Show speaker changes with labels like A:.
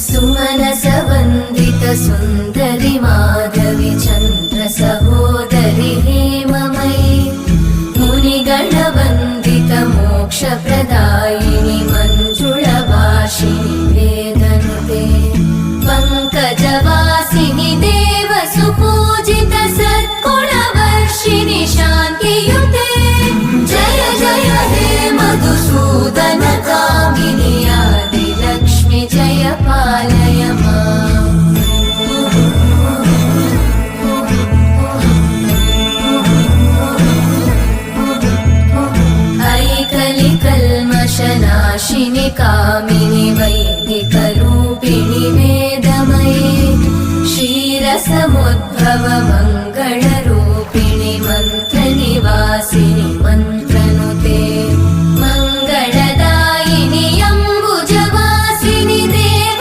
A: सुमनसवन्दित सुन्दरि माधवि चन्द्र सहोदरि हेममयि मुनिगणवन्दित मोक्षप्रदायिनि मञ्जुळभाषिणि वेदनुते पङ्कजवासिनि देवसुपूजित सद्गुणवर्षिणि शान्तियुते जय जय हे मधुसूदन कामिनि आदिलक्ष्मि जय पालय माम् ऐकलिकल्मषनाशिनि कामिनि वैदिकरूपिणि वेदमये क्षीरसमुद्भव